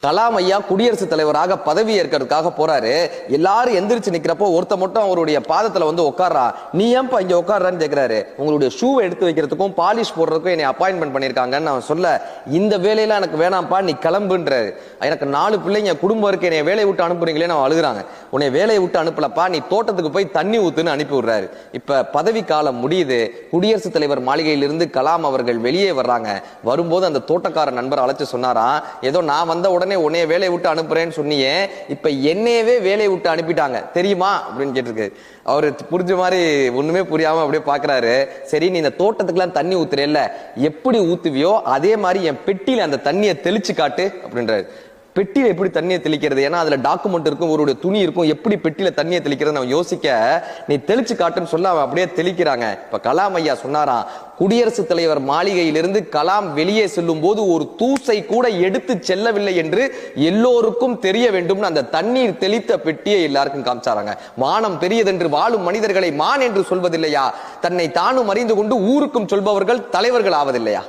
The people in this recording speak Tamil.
கலாம் ஐயா குடியரசுத் தலைவராக பதவி ஏற்கிறதுக்காக போறாரு. எல்லாரும் எந்திரிச்சு நிக்கிறப்போ ஒருத்த மட்டும் அவருடைய பாதத்துல வந்து உட்கார்றா. நீ ஏன்பா இங்க உட்கார்றான்னு கேக்குறாரு. உங்களுடைய ஷூவை எடுத்து வைக்கிறதுக்கும் பாலிஷ் போடுறதுக்கும் என்னை அப்பாயின்மெண்ட் பண்ணிருக்காங்கன்னு அவன் சொல்ல, இந்த வேலையெல்லாம் எனக்கு வேணாம்ப்பா, நீ கிளம்புன்றாரு. எனக்கு 4 பிள்ளைங்க குடும்பம் இருக்கு, என்னை வேலையை விட்டு அனுப்புறீங்களே நான் அழுகுறாங்க. உன்னை வேலையை விட்டு அனுப்பலப்பா, நீ தோட்டத்துக்கு போய் தண்ணி ஊத்துன்னு அனுப்பி விடுறாரு. இப்ப பதவி காலம் முடியுது. குடியரசுத் தலைவர் மாளிகையிலிருந்து கலாம் அவர்கள் வெளியே வர்றாங்க. வரும்போது அந்த தோட்டக்கார நண்பர் அழைச்சு சொன்னாராம், ஏதோ நான் வந்த உடனே உன்னைய வேலையை விட்டு அனுப்புறேன்னு சொன்னியே, இப்ப என்னையவே வேலையை விட்டு அனுப்பிட்டாங்க தெரியுமா அப்படின்னு கேட்டிருக்கு. அவரு புரிஞ்ச மாதிரி ஒண்ணுமே புரியாம அப்படியே பாக்குறாரு. சரி, நீ இந்த தோட்டத்துக்குலாம் தண்ணி ஊத்துறேல்ல, எப்படி ஊத்துவியோ அதே மாதிரி என் பெட்டியில அந்த தண்ணியை தெளிச்சு காட்டு அப்படின்றாரு. பெட்டியில எப்படி தண்ணியை தெளிக்கிறது? ஏன்னா அதுல டாக்குமெண்ட் இருக்கும், ஒரு துணி இருக்கும், எப்படி பெட்டியில தண்ணியை தெளிக்கிறது நம்ம யோசிக்க, நீ தெளிச்சு காட்டுன்னு சொல்ல அவன் அப்படியே தெளிக்கிறாங்க. இப்ப கலாம் ஐயா சொன்னாராம், குடியரசுத் தலைவர் மாளிகையிலிருந்து கலாம் வெளியே செல்லும் போது ஒரு தூசை கூட எடுத்து செல்லவில்லை என்று எல்லோருக்கும் தெரிய வேண்டும். அந்த தண்ணீர் தெளித்த பெட்டியை எல்லாருக்கும் காமிச்சாராங்க. வானம் பெரியதென்று வாழும் மனிதர்களை மான் என்று சொல்வதில்லையா? தன்னை தானும் அறிந்து கொண்டு ஊருக்கும் சொல்பவர்கள் தலைவர்கள் ஆவதில்லையா?